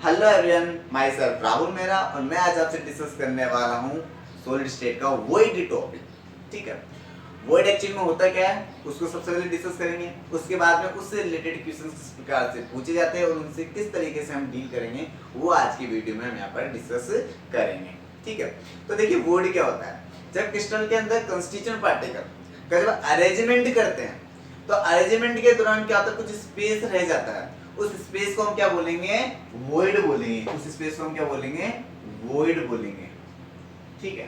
Hello everyone, my self Rahul Mehra और मैं आज आपसे डिस्कस करने वाला हूँ सॉलिड स्टेट का वॉइड टॉपिक। ठीक है, वॉइड एक्चुअली में होता क्या है उसको सबसे पहले डिस्कस करेंगे। उसके बाद में उससे रिलेटेड क्वेश्चंस किस प्रकार से पूछे जाते हैं और उनसे किस तरीके से हम डील करेंगे वो आज की वीडियो में हम यहाँ पर डिस्कस करेंगे। ठीक है, तो देखिए वॉइड क्या होता है। जब क्रिस्टल के अंदर कंस्टिट्यूएंट पार्टिकल का जब अरेंजमेंट करते हैं तो अरेंजमेंट के दौरान क्या होता है, कुछ स्पेस रह जाता है। उस स्पेस को हम क्या बोलेंगे, वॉइड बोलेंगे। उस स्पेस को हम क्या बोलेंगे, वॉइड बोलेंगे। ठीक है,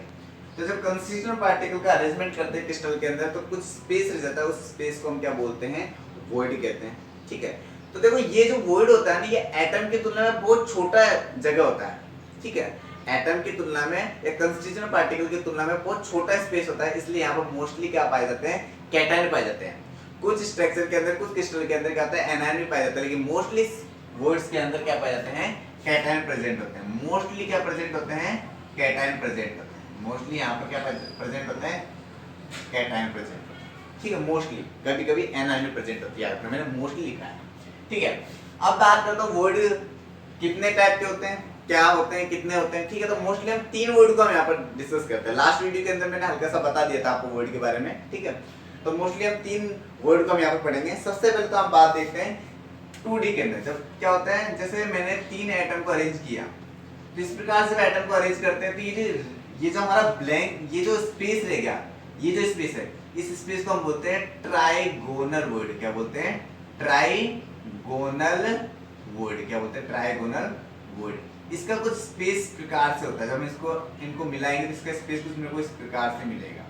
तो जब कंस्टिट्यूएंट पार्टिकल का अरेंजमेंट करते हैं क्रिस्टल के अंदर तो कुछ स्पेस रह जाता है, उस स्पेस को हम क्या बोलते हैं, वॉइड कहते हैं। ठीक है, तो देखो ये जो वॉइड होता है ना, ये एटम की तुलना में बहुत छोटा जगह होता है। ठीक है, एटम की तुलना में या कंस्टिट्यूएंट पार्टिकल की तुलना में बहुत छोटा स्पेस होता है, इसलिए यहाँ पर मोस्टली क्या पाए जाते हैं, कैटायन पाए जाते हैं। कुछ स्ट्रक्चर के अंदर, कुछ क्रिस्टल के अंदर क्या होता है, एनायन भी पाया जाता है, लेकिन मोस्टली वॉइड्स के अंदर क्या पाए जाते हैं, कैटायन प्रेजेंट होते हैं। मोस्टली क्या प्रेजेंट होते हैं, कैटायन प्रेजेंट होते हैं। मोस्टली यहाँ पर क्या प्रेजेंट होते हैं, कैटायन प्रेजेंट होते हैं। ठीक है, मोस्टली, कभी कभी एनायन भी प्रेजेंट होती है, मैंने मोस्टली लिखा है। ठीक है, अब बात करता हूँ वॉइड कितने टाइप के होते हैं, क्या होते हैं, कितने होते हैं। ठीक है, तो मोस्टली हम तीन वॉइड को हम यहाँ पर डिस्कस करते हैं। लास्ट वीडियो के अंदर मैंने हल्का सा बता दिया था आपको वॉइड के बारे में। ठीक है, तो मोस्टली हम तीन वर्ड को हम यहाँ पर पढ़ेंगे। सबसे पहले तो हम बात देखते हैं 2D के अंदर। जब क्या होता है, जैसे मैंने तीन एटम को अरेंज किया तो इस प्रकार से एटम को अरेंज करते हैं तो ये जो हमारा ब्लैंक, ये जो स्पेस रह गया, ये जो स्पेस है, इस स्पेस को हम बोलते हैं ट्राइगोनल वर्ड। क्या बोलते हैं, ट्राइगोनल वर्ड। क्या बोलते हैं, ट्राइगोनल वर्ड। इसका कुछ स्पेस प्रकार से होता है। जब हम इसको इनको मिलाएंगे तो इसका स्पेस कुछ मेरे को इस प्रकार से मिलेगा।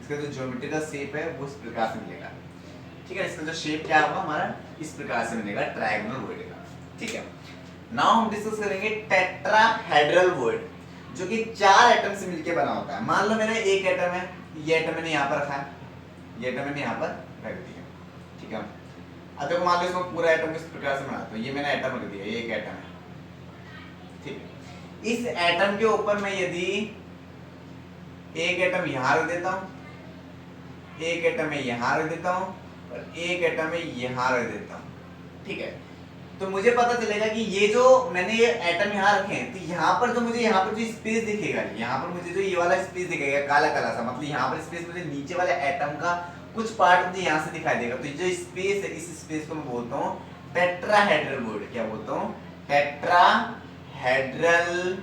इसका जो ज्योमेट्रिकल शेप है वो इस प्रकार से मिलेगा। ठीक है, इसका जो शेप क्या होगा हमारा, इस प्रकार से मिलेगा, ट्रायंगुलर वर्ड का। ठीक है, नाउ हम डिस्कस करेंगे टेट्राहेड्रल वर्ड, जो कि चार एटम से मिलकर बना होता है। मान लो मैंने एक एटम है, ये एटम मैंने यहाँ पर रखा है, ये एटम मैंने यहाँ पर रख दिया। ठीक है, अब देखो मान लो इसको पूरा एटम इस प्रकार से बनाता हूँ। ये मैंने एटम रख दिया, ये एक एटम है। ठीक है, इस एटम के ऊपर मैं यदि एक एटम यहाँ रख देता हूँ, एक एटम में यहां रख देता हूं और एक एटम में यहां रख देता हूं। ठीक है, तो मुझे पता चलेगा कि ये जो मैंने ये एटम यहां रखे हैं, तो यहां पर जो मुझे यहाँ पर जो स्पेस दिखेगा, यहाँ पर मुझे जो ये वाला स्पेस दिखेगा काला काला सा, मतलब यहाँ पर स्पेस मुझे नीचे वाले एटम का कुछ पार्ट मुझे यहाँ से दिखाई देगा। तो जो स्पेस है, इस स्पेस को मैं बोलता हूँ टेट्राहेड्रल वर्ड। क्या बोलता हूँ, टेट्राहेड्रल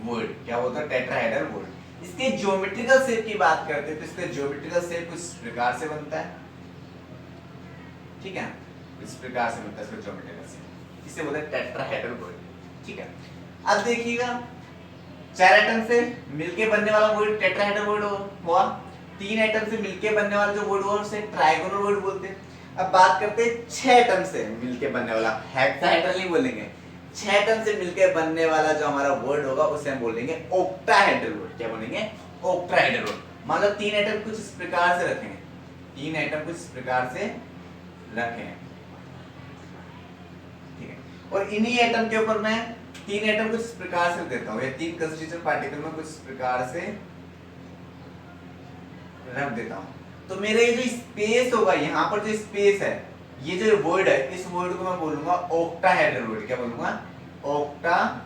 वर्ड। क्या बोलता हूँ, टेट्राहेड्रल वर्ड। इसके ज्योमेट्रिकल शेप की बात करते हैं तो इसका ज्योमेट्रिकल शेप कुछ प्रकार से बनता है। ठीक है, इस प्रकार से बनता है इसका ज्योमेट्रिकल शेप, इसे बोलते हैं टेट्राहेड्रल वर्ड। ठीक है, अब देखिएगा चार एटम से मिलके बनने वाला वर्ड टेट्राहेड्रल वर्ड हुआ, तीन एटम से मिलके बनने वाला जो वर्ड हुआ उसे ट्राइगोनल वर्ड बोलते हैं। अब बात करते हैं छह एटम से मिलके बनने वाला, हेक्साहेड्रल नहीं बोलेंगे, छह एटम से मिलकर बनने वाला जो हमारा वर्ड होगा उसे हम बोलेंगे ऑक्टाहेड्रल वर्ड। क्या बोलेंगे, ऑक्टाहेड्रल वर्ड। मान लो तीन एटम कुछ इस प्रकार से रखे हैं, तीन एटम कुछ इस प्रकार से रखे हैं। ठीक है, और इन्हीं एटम के ऊपर मैं तीन एटम कुछ इस प्रकार से देता हूं, या तीन कंस्टिट्यूएंट पार्टिकल में कुछ इस प्रकार से रख देता हूं। तो मेरा ये जो स्पेस होगा, यहाँ पर जो स्पेस है, ये जो वर्ड है, इस वर्ड को मैं बोलूंगा ऑक्टाहेड्रल वर्ड। क्या बोलूंगा, ऑक्टाहेड्रल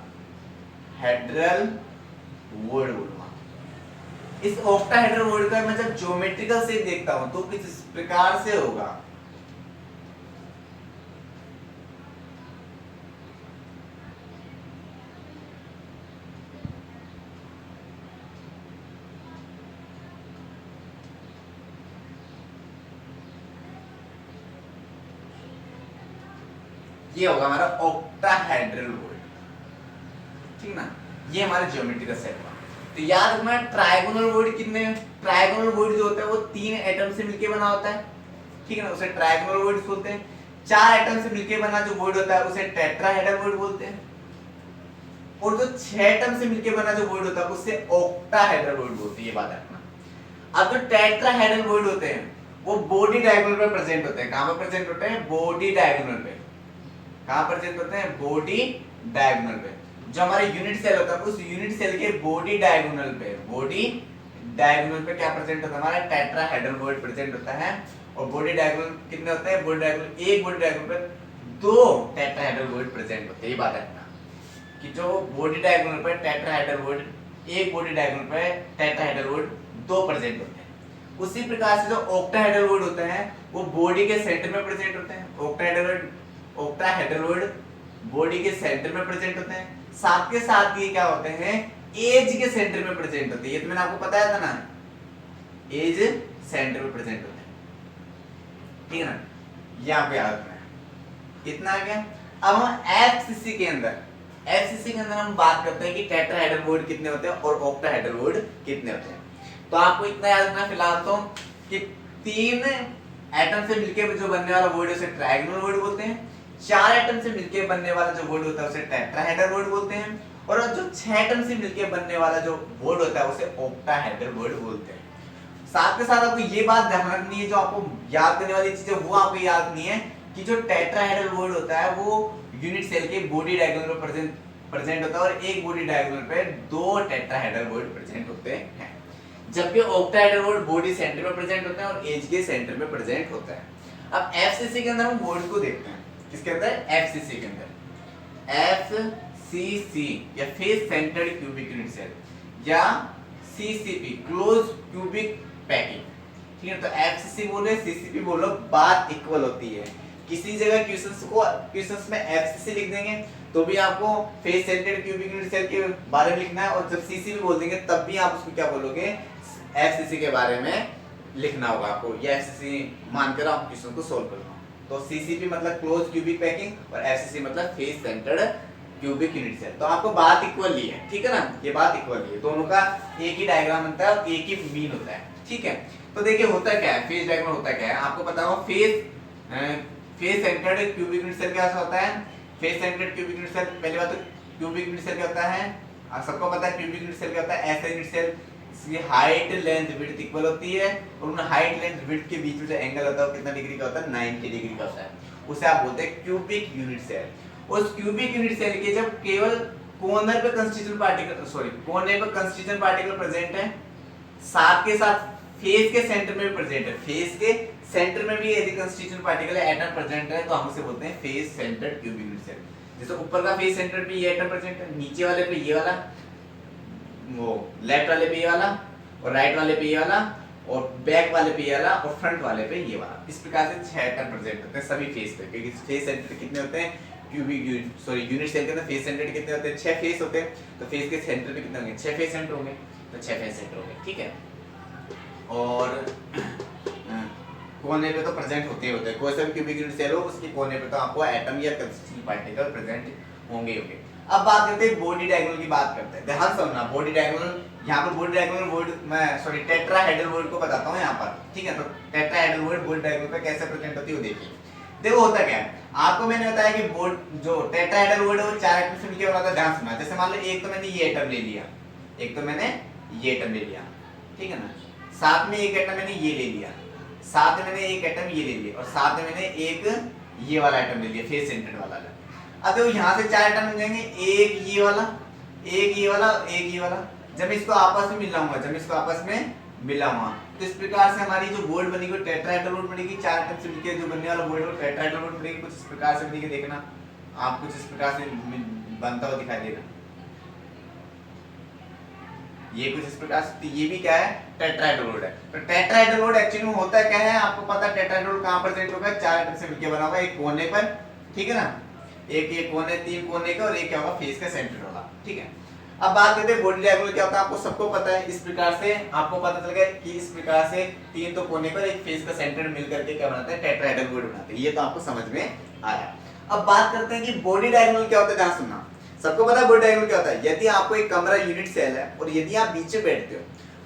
वर्ड बोलूंगा। इस ऑक्टाहेड्रल वर्ड का मैं जब ज्योमेट्रिकल शेप देखता हूं तो किस प्रकार से होगा, ये होगा हमारा ऑक्टाहेड्रल वर्ड। ठीक ना, ये हमारा ज्योमेट्रिकल सेट हुआ। तो याद रखना ट्राइगोनल वर्ड कितने, ट्राइगोनल वर्ड जो होता है वो तीन एटम से मिलकर बना होता है। ठीक है ना, उसे ट्राइगोनल वर्ड बोलते हैं। चार एटम से मिलकर बना जो वर्ड होता है उसे टेट्राहेड्रल वर्ड बोलते हैं, और जो छह एटम से मिलकर बना जो वर्ड होता है उसे ऑक्टाहेड्रल वर्ड बोलते हैं। ये बात रखना। अब जो टेट्राहेड्रल वर्ड होते हैं वो बॉडी डायगोनल पे प्रेजेंट होते हैं। कहां पर प्रेजेंट होते हैं, बॉडी डायगोनल पे। कहां प्रेजेंट होते हैं, बॉडी डायगोनल पे। जो हमारा यूनिट सेल होता है उस यूनिट सेल के बॉडी डायगोनल पे, बॉडी डायगोनल पे क्या प्रेजेंट होता है, हमारा टेट्राहेड्रल वर्ड प्रेजेंट होता है। और बॉडी डायगोनल कितने होते हैं, बॉडी डायगोनल, एक बॉडी डायगोनल पे दो टेट्राहेड्रल वर्ड प्रेजेंट होते हैं। ये बात है। कि जो बॉडी डायगोनल पर टेट्राहेड्रल वर्ड एक बॉडी डायगोनल पर टेट्राहेड्रल वर्ड 2 प्रेजेंट होते हैं। उसी प्रकार से जो ऑक्टाहेड्रल वर्ड होते हैं वो बॉडी के सेंटर में प्रेजेंट होते हैं। ऑक्टाहेड्रल वर्ड बॉडी के सेंटर में प्रेजेंट होते हैं। साथ के साथ ये क्या होते हैं, एज के सेंटर में प्रेजेंट होते हैं। ये तो मैंने आपको बताया था ना, एज सेंटर में प्रेजेंट होते हैं, ठीक है ना, यहाँ पे याद रखना है। इतना आ गया। अब हम एफसीसी के अंदर हम बात करते हैं कि टेट्राहेड्रल वर्ड कितने होते हैं और ऑक्टाहेड्रल वर्ड कितने होते हैं। तो आपको इतना याद रखना फिलहाल तो कि 3 एटम से मिलकर जो बनने वाला वर्ड है उसे ट्रायगोनल वर्ड बोलते हैं। 4 एटम से मिलकर बनने वाला जो वर्ड होता है उसे टेट्राहेड्रल वर्ड बोलते हैं। और जो 6 एटम से मिलकर बनने वाला जो वर्ड होता है उसे ऑक्टाहेड्रल वर्ड बोलते हैं। साथ के साथ आपको ये बात ध्यान रखनी है, जो आपको याद करने वाली चीज है वो आपको याद नहीं है कि जो टेट्राहेड्रल वर्ड होता है वो यूनिट सेल के बॉडी डायगोनल पर प्रेजेंट होता है और एक बॉडी डायगोनल पे 2 टेट्राहेड्रल वर्ड प्रेजेंट होते हैं। जबकि ऑक्टाहेड्रल वर्ड बॉडी सेंटर में प्रेजेंट होते हैं और एज के सेंटर में प्रेजेंट होता है। अब एफसीसी के अंदर हम वर्ड को देखते हैं। किसके अंदर? एफसीसी के अंदर। एफसीसी या face centred cubic unit cell या सीसीपी क्लोज क्यूबिक पैकिंग, ठीक है। तो एफसीसी बोले सीसीपी बोलो, बात इक्वल होती है। किसी जगह क्वेश्चंस में एफसीसी लिख देंगे तो भी आपको face centred cubic unit cell के बारे में लिखना है, और जब सीसीपी बोल देंगे तब भी आप उसको क्या बोलोगे, एफसीसी के बारे में लिखना होगा आपको। या एफसीसी मानकर आप क्वेश्चन को सोल्व करना। तो सीसीपी मतलब क्लोज क्यूबिक पैकिंग और एफसीसी मतलब face centred cubic unit cell. तो आपको बात इक्वल ही है, ठीक है ना, ये बात इक्वल ही है। दोनों का एक ही डायग्राम बनता है और एक ही मीन होता है, ठीक है। तो देखिए होता क्या है, फेस डायग्राम होता क्या है आपको पता होगा। Face centred cubic unit cell क्या होता है? Face centred cubic unit cell, पहली बात तो क्यूबिक यूनिट सेल क्या होता है, सबको पता है क्यूबिक यूनिट सेल क्या होता है। ऐसा यूनिट सेल इसकी हाइट लेंथ विड्थ इक्वल होती है और उन हाइट लेंथ विड्थ के बीच में जो एंगल होता है वो कितना डिग्री का होता है? 90 डिग्री का होता है। उसे आप बोलते हैं क्यूबिक यूनिट सेल। उस क्यूबिक यूनिट सेल के जब केवल कोने पे कंस्टिट्यूएंट पार्टिकल प्रेजेंट है, साथ के साथ फेस के सेंटर में भी प्रेजेंट है, फेस के सेंटर में भी यदि कंस्टिट्यूएंट पार्टिकल है, एटम प्रेजेंट है, तो हम उसे बोलते हैं face centred cubic unit cell. जैसे ऊपर का फेस सेंटर पे ये एटम प्रेजेंट है, नीचे वाले पे ये वाला, वो लेफ्ट वाले पे ये वाला और राइट वाले पे ये वाला और बैक वाले पे ये वाला और फ्रंट वाले पे ये वाला। इस प्रकार से 6 एटम प्रेजेंट होते हैं सभी फेस पे। क्योंकि फेस सेंटर कितने होते हैं, यूनिट सेल के अंदर फेस सेंटर कितने होते हैं? 6 फेस होते हैं। तो फेस के सेंटर पे कितने होंगे? 6 फेस सेंटर होंगे। तो 6 फेस सेंटर होंगे, ठीक है। और कोने पे तो प्रेजेंट होते ही होते हैं। कोई सा भी क्यूबिक यूनिट सेल हो उसके कोने पे तो आपको एटम या कंस्टिट्यूएंट पार्टिकल प्रेजेंट होंगे। अब बात करते हैं बॉडी डायगोनल की बात करते हैं। ध्यान से सुनना, बॉडी डायगोनल, यहाँ पर बॉडी डायगोनल वर्ड मैं टेट्राहेड्रल वर्ड को बताता हूँ यहाँ पर, ठीक है। तो टेट्राहेड्रल वर्ड बॉडी डायगोनल पे कैसे प्रेजेंट होती है वो देखिए। देखो होता क्या है, आपको मैंने बताया कि जो टेट्राहेड्रल वर्ड है वो 4 एटम से मिलकर बना था। ध्यान सुनना, जैसे मान लो एक तो मैंने ये एटम ले लिया, एक तो मैंने ये एटम ले लिया, ठीक है ना। साथ में एक एटम मैंने ये ले लिया, साथ में मैंने एक एटम ये ले लिया और साथ में मैंने एक ये वाला एटम ले लिया, फेस सेंटर्ड वाला। अब देखो यहाँ से 4 एटम बन जाएंगे, एक ये वाला, एक ये वाला, एक ये वाला। जब इसको आपस में मिलाऊंगा, तो इस प्रकार से हमारी जो बोर्ड बनेगी वो टेट्राहेड्रल बोर्ड बनेगी। 4 एटम से मिलकर जो बनने वाला बोर्ड है वो टेट्राहेड्रल बोर्ड बनेगी। कुछ इस प्रकार से बनेगी, देखना आप, कुछ इस प्रकार से बनता हुआ दिखाई देगा। ये कुछ इस प्रकार से, ये भी क्या है? टेट्राहेड्रल बोर्ड है। तो टेट्राहेड्रल बोर्ड एक्चुअली में होता क्या है आपको पता है? टेट्राहेड्रल बोर्ड कहां प्रेजेंट होगा? 4 एटम से मिलकर बना होगा एक कोने पर, ठीक है ना। एक ये कोने, 3 कोने का और एक क्या होगा? फेस का सेंटर वाला, ठीक है। अब बात करते हैं बॉडी डायगोनल क्या होता है, आपको सबको पता है। इस प्रकार से आपको पता चल गया कि इस प्रकार से 3 तो कोने पर एक फेस का सेंटर मिल करके क्या बनाते हैं? टेट्राहेड्रल बोर्ड बनाते हैं। ये तो आपको समझ में आया। अब बात करते हैं कि बॉडी डायगोनल क्या होता है। ध्यान सुनना, सबको पता है बॉडी डायगोनल क्या होता है। यदि आपको एक कमरा यूनिट सेल है और यदि आप बीच में बैठते हो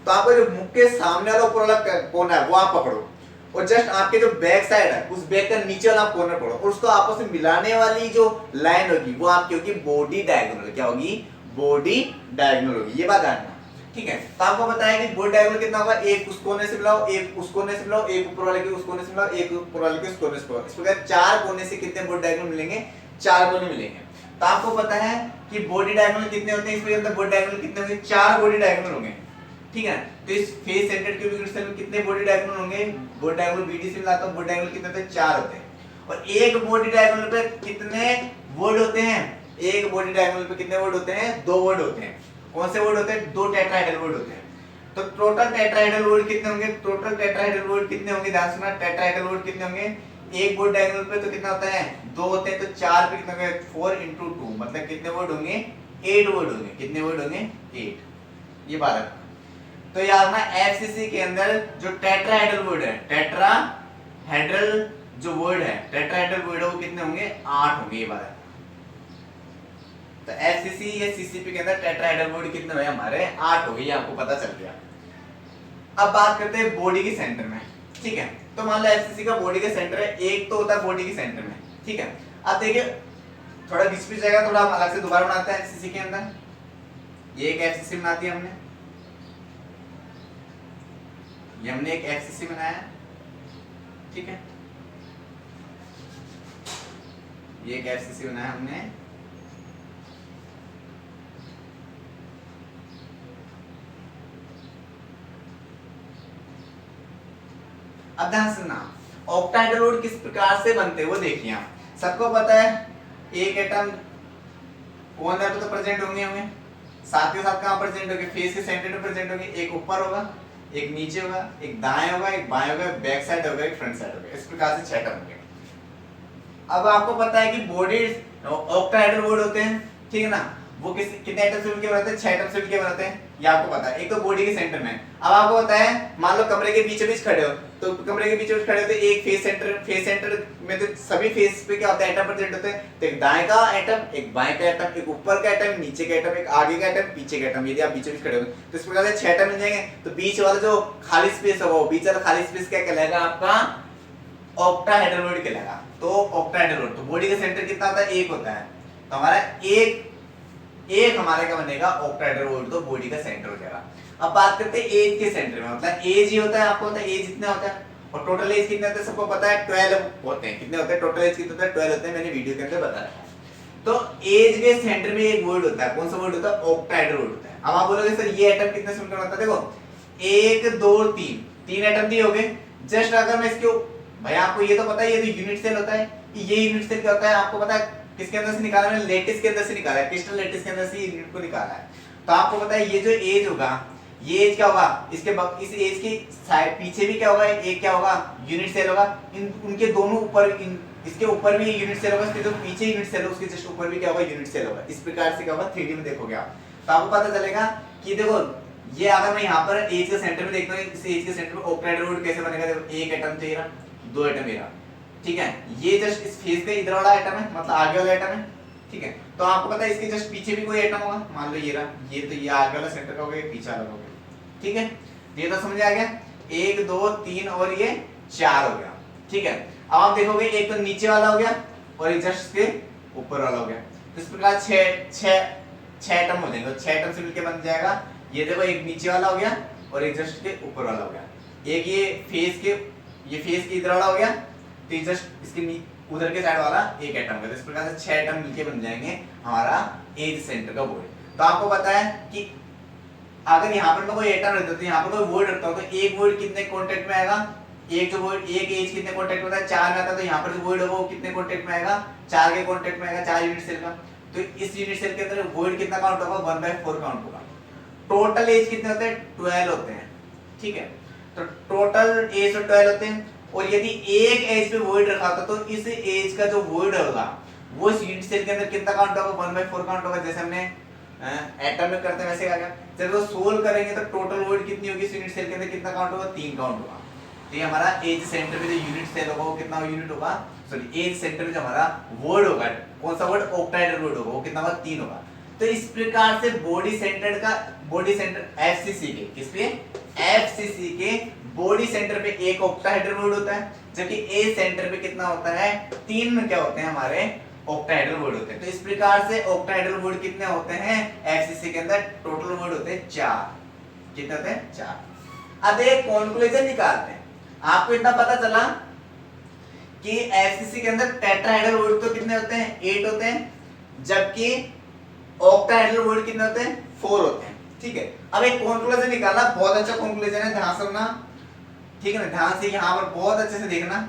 तो आपको जो मुख के सामने वाला ऊपर वाला कोना है वो आप पकड़ो और जस्ट आपके जो बैक साइड है उस बैक का नीचे वाला कॉर्नर पकड़ो और उसको आपस में मिलाने वाली जो लाइन होगी वो आपकी होगी बॉडी डायगोनल। क्या होगी? बॉडी डायगोनल होगी। ये बात जानना, ठीक है। तो आपको बताया कि बॉडी डायगोनल कितना होगा? एक उस कोने से मिलाओ, एक उस कोने से मिलाओ, एक ऊपर वाले के उस कोने से मिलाओ, एक ऊपर वाले के उस कोने से मिलाओ। इस प्रकार 4 कोने से कितने बॉडी डायगोनल मिलेंगे? 4 कोने मिलेंगे। तो आपको पता है कि बॉडी डायगोनल कितने होते हैं, इसके अंदर बॉडी डायगोनल कितने होंगे? 4 बॉडी डायगोनल होंगे, ठीक है। तो इस face centred cubic unit cell में कितने बॉडी डायगोनल होंगे? बॉडी डायगोनल बीडी से मिलाता हूं, बॉडी डायगोनल कितने होते हैं? 4 होते हैं। और एक बॉडी डायगोनल पे कितने वर्ड होते हैं? एक बॉडी डायगोनल पे कितने वर्ड होते हैं? 2 वर्ड होते हैं। कौन से वर्ड होते हैं? 2 टेट्राहेड्रल वर्ड होते हैं। तो टोटल टेट्राहेड्रल वर्ड कितने होंगे? टोटल टेट्राहेड्रल वर्ड कितने होंगे? ध्यान सुनना, टेट्राहेड्रल वर्ड कितने होंगे? एक वर्ड डायगोनल पे तो कितना होता है? 2 होते हैं, तो 4 पे कितने होंगे? 4 × 2 मतलब कितने वर्ड होंगे? 8 वर्ड होंगे। कितने वर्ड होंगे? 8। ये बात है। तो याद रखना एफसीसी के अंदर जो टेट्राहेड्रल वर्ड है, टेट्राहेड्रल जो वर्ड है, टेट्राहेड्रल वर्ड है वो कितने होंगे? 8 होंगे। ये बात है। तो एफसीसी या सीसीपी के अंदर टेट्राहेड्रल वर्ड कितने हुए? हमारे 8 हो गए। ये आपको पता चल गया। अब बात करते हैं बॉडी के सेंटर में। ठीक है, तो मान लो एफसीसी का बॉडी के सेंटर है, एक तो होता है बॉडी के सेंटर में। ठीक है, अब देखिए थोड़ा बीच जगह थोड़ा हम अलग से दोबारा बनाते हैं एफसीसी के अंदर। ये एक एफसीसी बना दिया हमने, ये हमने एक एफसीसी बनाया। ठीक है, ये एक एफसीसी बनाया हमने। अब ध्यान सुनना, ऑक्टाहेड्रल वर्ड किस प्रकार से बनते हैं वो देखिए आप। सबको पता है एक एटम कोने पे तो प्रेजेंट होंगे हमें, साथ ही साथ कहां प्रेजेंट होंगे? फेस के सेंटर पे प्रेजेंट होंगे। एक ऊपर होगा, एक नीचे होगा, एक दाएं होगा, एक बाएं होगा, बैक साइड होगा, एक फ्रंट साइड होगा। इस प्रकार से 6 एटम होंगे। अब आपको पता है कि बॉडी ऑक्टाहेड्रल वर्ड होते हैं, ठीक है ना? वो कितने एटम से मिलकर बनाते हैं? 6 एटम से मिलकर बनाते हैं। ये आपको पता है। एक तो बॉडी के सेंटर में। अब आपको पता है मान लो कमरे के बीचों बीच खड़े हो, तो कमरे के बीचों बीच खड़े हो तो एक फेस सेंटर में तो सभी फेस पे क्या होता है? एटम प्रेजेंट होते हैं। तो एक दाएं का एटम, एक बाएं का एटम, एक ऊपर का एटम, नीचे का एटम, एक आगे का एटम, पीछे का एटम। यदि आप बीचों बीच खड़े हो तो इस प्रकार से 6 एटम मिल जाएंगे। तो बीच वाला जो खाली स्पेस होगा, वो बीच वाला खाली स्पेस क्या कहलाएगा? आपका ऑक्टाहेड्रल वर्ड कहलाएगा। तो ऑक्टाहेड्रल वर्ड, तो बॉडी का सेंटर कितना होता है? 1 होता है। तो हमारा एक हमारे का बनेगा ऑक्टाहेड्रल वर्ड, तो बॉडी का सेंटर हो जाएगा। अब बात करते हैं एज के सेंटर में। मतलब एज ही होता है, आपको पता है एज कितना होता है, और टोटल एज कितने होते हैं सबको पता है? 12 होते हैं। कितने होते हैं टोटल एज? कितने होते हैं? 12 होते हैं। मैंने वीडियो के अंदर बताया है। तो एज के सेंटर में एक वर्ड होता है। कौन सा वर्ड होता है? ऑक्टाहेड्रल वर्ड होता है। अब आप बोलोगे सर ये एटम कितने से मिलकर बनता है? देखो 1 2 3 एटम दिए हो गए। जस्ट अगर मैं इसके भाई आपको ये तो पता है ये तो यूनिट सेल होता है। ये यूनिट सेल क्या होता है आपको पता है? किसके अंदर से निकाला? मैंने लेटिस के अंदर से निकाला है, क्रिस्टल लेटिस के अंदर से ये यूनिट को निकाला है। तो आपको पता है ये जो एज होगा, ये एज क्या होगा? इस एज के साइड पीछे भी क्या होगा? एक क्या होगा? यूनिट सेल होगा। उनके दोनों ऊपर इसके ऊपर भी यूनिट सेल होगा, इसके जो पीछे यूनिट सेल है उसके जस्ट ऊपर भी क्या होगा? यूनिट सेल होगा। इस प्रकार से क्या होगा? 3D में देखोगे आप तो आपको पता चलेगा कि देखो ये अगर मैं यहाँ पर एज के सेंटर में देखता हूँ, इस एज के सेंटर में ऑक्टाहेड्रल वर्ड कैसे बनेगा? देखो एक एटम चाहिए, 2 एटम ये रहा। ठीक है, ये जस्ट इस फेस का इधर वाला एटम है, मतलब आगे वाला एटम है। ठीक है, तो आपको पता है इसके जस्ट पीछे भी कोई एटम होगा। मान लो ये रहा, ये तो ये आगे वाला सेंटर का हो गया, पीछे वाला हो गया। ठीक है, ये तो समझ आ गया। 1 2 3 और ये 4 हो गया। ठीक है, अब आप देखोगे एक तो नीचे वाला हो गया और एक जस्ट इसके ऊपर वाला हो गया। तो इस प्रकार 6 एटम हो जाएंगे। 6 एटम से मिलकर बन जाएगा। ये देखो एक नीचे वाला हो गया और एक जस्ट के ऊपर वाला हो गया। एक ये फेस के इधर वाला हो गया, तो जस्ट इसके उधर के साइड वाला एक एटम का। तो इस प्रकार से 6 एटम मिलके बन जाएंगे हमारा एज सेंटर का वर्ड। तो आपको पता है कि अगर यहाँ पर कोई एटम रहता है तो यहाँ पर कोई वर्ड रखता हो तो एक वर्ड कितने कॉन्टेक्ट में आएगा? एक जो वर्ड एक एज कितने कॉन्टेक्ट में होता है? 4 में आता है। तो यहाँ पर जो वर्ड होगा वो कितने कॉन्टेक्ट में आएगा? 4 के कॉन्टेक्ट में आएगा, 4 यूनिट सेल का। तो इस यूनिट सेल के अंदर वर्ड कितना काउंट होगा? 1/4 काउंट होगा। टोटल एज कितने होते हैं? 12 होते हैं। ठीक है, तो टोटल एज तो 12 होते हैं। और यदि एक एज पे वर्ड रखा था तो इस एज का जो वर्ड होगा वो इस यूनिट सेल के अंदर कितना काउंट होगा? 1/4 काउंट होगा। जैसे हमने एटम में करते हैं वैसे आ गया। जब वो सोल्व करेंगे तो टोटल वर्ड कितनी होगी? इस यूनिट सेल के अंदर कितना काउंट होगा? 3 काउंट होगा। तो ये हमारा एज सेंटर में जो यूनिट सेल होगा वो कितना यूनिट होगा? सॉरी, एज सेंटर में जो हमारा वर्ड होगा, कौन सा वर्ड? ऑक्टाहेड्रल वर्ड होगा, वो कितना होगा? 3 होगा। तो इस प्रकार से बॉडी सेंटर एफसीसी के किसपे? एफसीसी के बॉडी सेंटर पे एक ऑक्टाहेड्रल वर्ड होता है, जबकि ए सेंटर पे कितना होता है? 3 में क्या होते हैं हमारे? ऑक्टाहेड्रल वर्ड होते हैं। तो इस प्रकार से ऑक्टाहेड्रल वर्ड कितने होते हैं एफसीसी के अंदर? टोटल वर्ड होते हैं 4। कितने होते हैं? 4। अब एक कंक्लूजन निकालते हैं। आपको इतना पता चला कि एफसीसी के अंदर टेट्राहेड्रल वर्ड तो कितने होते हैं? 8 होते हैं, जबकि ऑक्टाहेड्रल वर्ड कितने होते हैं? 4 होते हैं। ठीक है, अब एक कंक्लूजन निकालना, बहुत अच्छा कंक्लूजन है, ध्यान से सुनना। ठीक है ना, ध्यान से यहाँ पर बहुत अच्छे से देखना।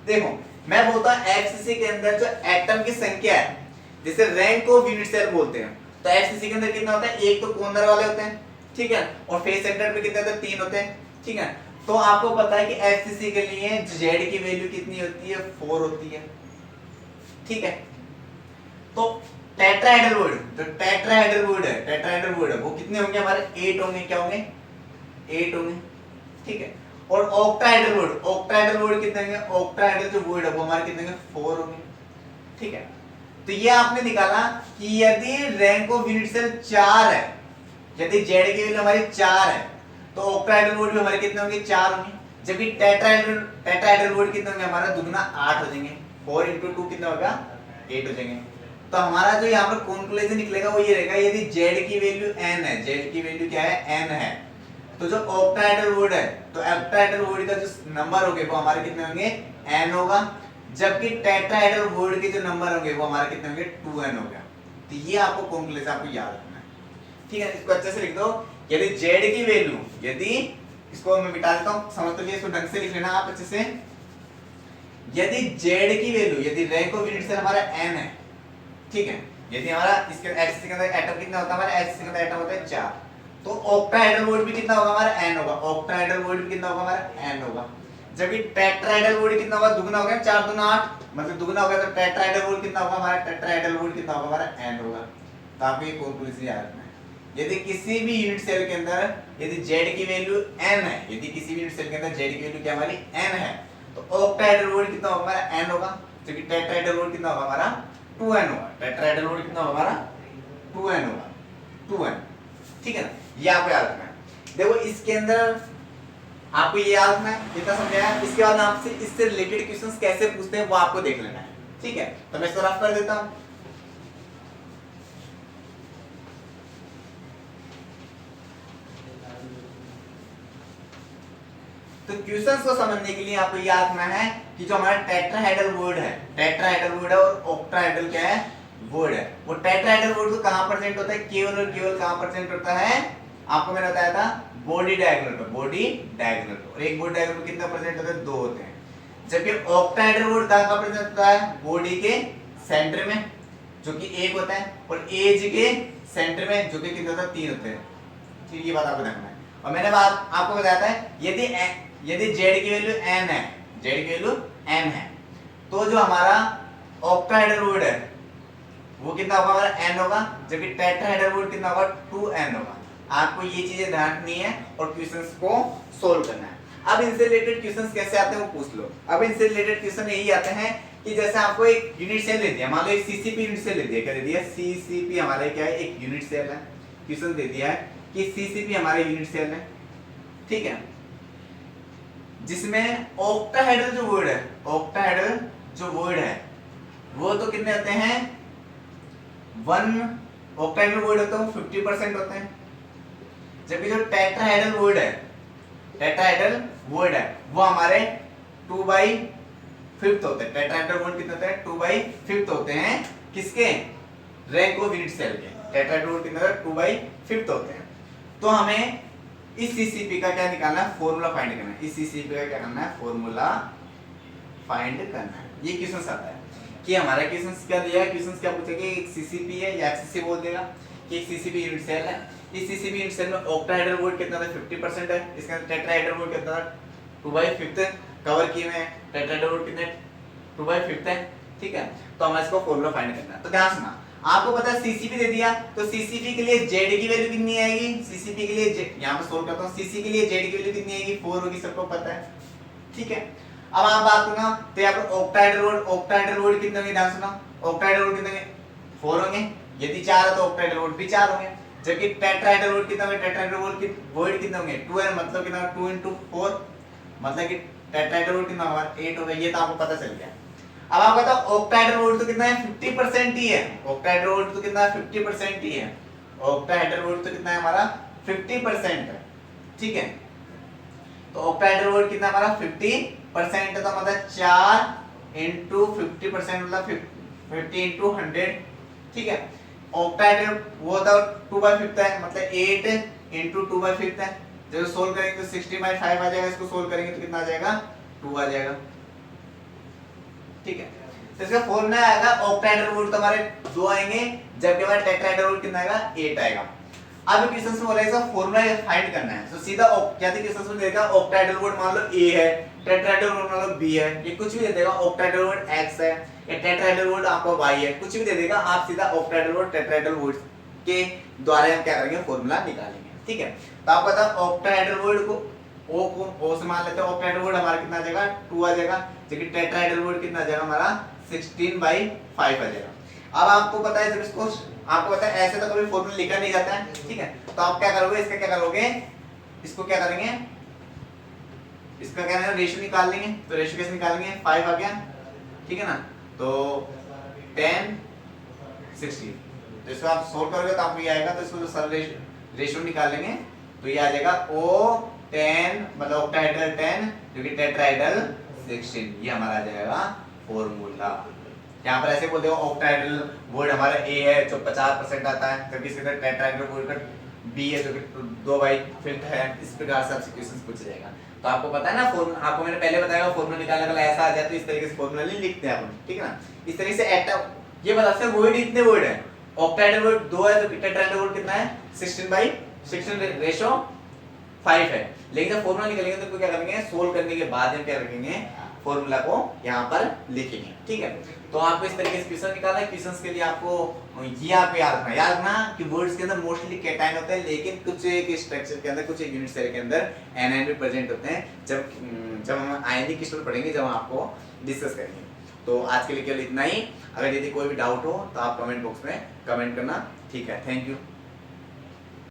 देखो मैं बोलता हूँ एफसीसी के अंदर जो एटम की संख्या है जैसे रैंक ऑफ यूनिट सेल बोलते हैं, तो एफसीसी के अंदर कितना होता है, एक तो कोनर वाले होते हैं, ठीक है, और फेस सेंटर पे कितने होते हैं, 3 होते हैं, ठीक है। तो आपको पता है कि एफसीसी के लिए जेड की वैल्यू कितनी होती है, 4 होती है, ठीक है। तो टेट्राहेड्रल वुड, जो टेट्राहेड्रल वुड है वो कितने होंगे हमारे, 8 होंगे, क्या होंगे, 8 होंगे, ठीक है। और ऑक्टाहेड्रल वुड कितने होंगे, ऑक्टाहेड्रल जो वुड है वो हमारे कितने होंगे, 4 होंगे, ठीक है। तो ये आपने निकाला कि यदि रैंक ऑफ यूनिट सेल 4 है, यदि जेड की वैल्यू हमारी 4 है, तो ऑक्टाहेड्रल वुड भी हमारे कितने होंगे, 4 होंगे। जबकि टेट्राहेड्रल वुड कितने होंगे, हमारा दुगना 8 हो जाएंगे, 4 × 2 कितना होगा, 8 हो जाएंगे। तो हमारा जो यहाँ पर कंक्लूजन निकलेगा वो ये रहेगा, यदि जेड की वैल्यू n है, जेड की वैल्यू क्या है, n है, तो जो ऑक्टाहेड्रल वुड है, तो ऑक्टाहेड्रल वुड का जो नंबर होंगे वो हमारे कितने होंगे, n होगा। जबकि टेट्राहेड्रल वुड के जो नंबर होंगे वो हमारे कितने होंगे, 2n हो गया। तो ये आपको कंक्लूजन आपको याद रखना है, ठीक है। इसको अच्छे से लिख दो, यदि जेड की वैल्यू, यदि इसको मैं मिटा देता हूं, समझ तो इसको ढंग से लिख लेना आप अच्छे से। यदि जेड की वैल्यू, यदि रैंक ऑफ यूनिट सेल हमारा n है, ठीक है, यदि हमारा इसके एचसी के अंदर एटम कितना होता है, हमारा एचसी के अंदर एटम होता है 4, तो ऑक्टाहेड्रल वुड भी कितना होगा हमारा, n होगा, ऑक्टाहेड्रल वुड भी कितना होगा हमारा, n होगा। जबकि टेट्राहेड्रल वुड कितना होगा, दुगना हो गया, 4 दूना 8, मतलब दुगना हो गया, तो टेट्राहेड्रल वुड कितना होगा हमारा, टेट्राहेड्रल वुड कितना होगा हमारा, n होगा। तो आपको ये कंक्लूजन याद रखना है, यदि किसी भी यूनिट सेल के अंदर यदि जेड की वैल्यू n है, यदि किसी भी यूनिट सेल के अंदर जेड की वैल्यू क्या हमारी n है, तो ऑक्टाहेड्रल वुड कितना होगा हमारा, n होगा। जबकि टेट्राहेड्रल वुड कितना होगा हमारा, 2n होगा। टेट्राहेड्रल वुड कितना होगा हमारा, 2n होगा, 2n, ठीक है ना। ये आपको याद रखना है। देखो इसके अंदर आपको ये याद रखना है, इतना समझाया। इसके बाद आपसे इससे रिलेटेड क्वेश्चंस कैसे पूछते हैं वो आपको देख लेना है, ठीक है। तो मैं इसको रफ कर देता हूं। तो क्वेश्चंस को समझने के लिए आपको याद रखना है कि जो हमारा टेट्राहेड्रल वुड है और ऑक्टाहेड्रल क्या है, वुड है। वो टेट्राहेड्रल वुड तो कहां प्रेजेंट होता है, केवल और केवल कहां प्रेजेंट होता है, आपको मैंने बताया था बॉडी डायगोनल पे, बॉडी डायगोनल पे। और एक बॉडी डायगोनल पे कितना प्रेजेंट होता है, 2 होते हैं। जबकि ऑक्टाहेड्रल वुड कहां प्रेजेंट होता है, बॉडी के सेंटर में जो कि 1 होता है, और एज के सेंटर में जो कि कितने होता है, 3 होते हैं, ठीक। ये बात आपको देखना है। और मैंने बात आपको बताया था यदि z की वैल्यू n है, z की वैल्यू n है, तो जो हमारा ऑक्टाहेड्रल वुड है वो कितना होगा हमारा, n होगा। जबकि टेट्राहेड्रल वुड कितना होगा, 2n होगा। आपको ये चीजें ध्यान रखनी है और क्वेश्चंस को सोल्व करना है। अब इनसे रिलेटेड क्वेश्चंस कैसे आते हैं वो पूछ लो। अब इनसे रिलेटेड क्वेश्चन यही आते हैं कि जैसे आपको एक यूनिट सेल दे दिया, मान लो एक सीसीपी यूनिट सेल दे दिया, क्या दे दिया, सीसीपी हमारे क्या है, एक यूनिट सेल है। क्वेश्चन दे दिया है कि सीसीपी हमारे यूनिट सेल है, ठीक है, जिसमें ऑक्टाहेड्रल जो वुड है, ऑक्टाहेड्रल जो वुड है वो तो कितने होते हैं, 1 ऑक्टाहेड्रल वुड होता है 50% होते हैं। जबकि जो टेट्राहेड्रल वुड है, टेट्राहेड्रल वुड है वो हमारे 2/5 होते हैं। टेट्राहेड्रल वुड कितने होते हैं, 2/5 होते हैं, किसके, रैंक ऑफ यूनिट सेल के। टेट्राहेड्रल वुड कितने होते हैं, 2/5 होते हैं। तो हमें इस सीसीपी का क्या निकालना है, फॉर्मूला फाइंड करना है। इस सीसीपी का क्या करना है, फॉर्मूला फाइंड करना है। ये क्वेश्चन आता है कि हमारा क्वेश्चन क्या दिया है, क्वेश्चन क्या पूछेगा, एक सीसीपी है या एफसीसी बोल देगा कि एक सीसीपी यूनिट सेल है। इस सीसीपी यूनिट सेल में ऑक्टाहेड्रल वुड कितना था, 50% है। इसके अंदर टेट्राहेड्रल वुड कितना था, 2/5 कवर किए हुए हैं। टेट्राहेड्रल वुड कितने, 2/5 है, ठीक है। तो हमें इसको फॉर्मूला फाइंड करना है। तो ध्यान सुना, आपको पता है सीसीपी दे दिया, तो सीसीपी के लिए जेड की वैल्यू कितनी आएगी, सीसीपी के लिए यहां पे सोल्व करता हूं, सीसी के लिए जेड की वैल्यू कितनी आएगी, 4 होगी, सबको पता है, ठीक है। अब आप बात सुना, तो यहां पर ऑक्टाहेड्रल वुड कितने होंगे, ध्यान सुना, ऑक्टाहेड्रल वुड कितने होंगे, 4 होंगे। यदि 4 है तो ऑक्टाहेड्रल वुड भी 4 होंगे। जबकि टेट्राहेड्रल वुड कितने होंगे, टेट्राहेड्रल वुड कितने होंगे, 2 है, मतलब कितना, 2 × 4, मतलब कि टेट्राहेड्रल वुड कितना होगा, 8 होगा। ये तो आपको पता चल गया। अब आप बताओ ऑक्टाहेड्रल वुड तो कितना है, 50% ही है। ऑक्टाहेड्रल वुड तो कितना है, 50% ही है। ऑक्टाहेड्रल वुड तो कितना है हमारा, 50% है, ठीक है। तो ऑक्टाहेड्रल वुड कितना हमारा 50% है, तो मतलब 4 × 50% मतलब 50 × 100, ठीक है। ऑक्टाहेड्रल वो तो 2/5 है, मतलब 8 × 2/5 है। जब सोल्व करेंगे तो 60/5 आ जाएगा, इसको सोल्व करेंगे तो कितना आ जाएगा, 2 आ जाएगा, ठीक है। तो इसका फॉर्मूला आएगा ऑक्टाहेड्रल वुड तो हमारे 2 आएंगे, जबकि हमारा टेट्राहेड्रल वुड कितना आएगा 8 आएगा। अब क्वेश्चन में बोला इसका फॉर्मूला फाइंड करना है, तो सीधा क्या थे क्वेश्चन में देगा ऑक्टाहेड्रल वुड मान लो A है, टेट्राहेड्रल वुड मान लो B है, ये कुछ भी दे देगा, ऑक्टाहेड्रल वुड X है या टेट्राहेड्रल वुड आपको Y है, कुछ भी दे देगा, आप सीधा ऑक्टाहेड्रल वुड टेट्राहेड्रल वुड के द्वारा हम क्या करेंगे फॉर्मूला निकालेंगे। ठीक है, तो आपको पता ऑक्टाहेड्रल वुड को O से मान लेते हैं, ऑक्टाहेड्रल वुड हमारा कितना आ जाएगा 2 आ जाएगा, जबकि टेट्राहेड्रल वुड कितना आ जाएगा हमारा 16/5 आ जाएगा। अब आपको पता है जब इसको आपको पता है ऐसे तो कभी फॉर्मूला लिखा नहीं जाता है, ठीक है, तो आप क्या करोगे इसका क्या करोगे, इसको क्या करेंगे, इसका क्या है रेशियो निकाल लेंगे, तो रेशियो कैसे निकालेंगे 5 आ गया, ठीक है ना, तो 10 60, तो इसको आप सोल्व करोगे तो आपको ये आएगा, तो इसको जो सर रेशियो निकाल लेंगे तो ये आ जाएगा O10 मतलब ऑक्टाहेड्रल 10 जो कि टेट्राहेड्रल 16, ये हमारा आ जाएगा फॉर्मूला। यहाँ पर ऐसे बोलते हो ऑक्टाहेड्रल वुड हमारा A है जो 50% आता है, जबकि इसके अंदर टेट्राहेड्रल वुड का B है जो कि 2/5 है, इस प्रकार से आपसे क्वेश्चन पूछा जाएगा। तो आपको पता है ना फॉर्मूला, आपको मैंने पहले बताया फॉर्मूला निकालने का ऐसा आ जाए तो इस तरीके से फॉर्मूला लिखते हैं अपन, ठीक है ना, इस तरीके से ये बता सकते हैं वुड इतने वुड है, ऑक्टाहेड्रल वुड 2 है, तो टेट्राहेड्रल वुड कितना है 16/16 रेशियो 5 है, लेकिन जब फॉर्मूला निकालेंगे तो क्या करेंगे सोल्व करने के बाद हम क्या रखेंगे फॉर्मूला को यहाँ पर लिखेंगे। ठीक है, तो आपको इस तरीके से क्वेश्चन निकालना है। क्वेश्चंस के लिए आपको ये आपको याद रखना कि वर्ड्स के अंदर मोस्टली कैटायन होते हैं, लेकिन कुछ एक स्ट्रक्चर के अंदर कुछ एक यूनिट सेल के अंदर एनायन भी प्रेजेंट होते हैं। जब हम आयनिक क्रिस्टल पढ़ेंगे, जब हम आपको डिस्कस करेंगे। तो आज के लिए केवल इतना ही। अगर यदि कोई भी डाउट हो तो आप कमेंट बॉक्स में कमेंट करना। ठीक है, थैंक यू।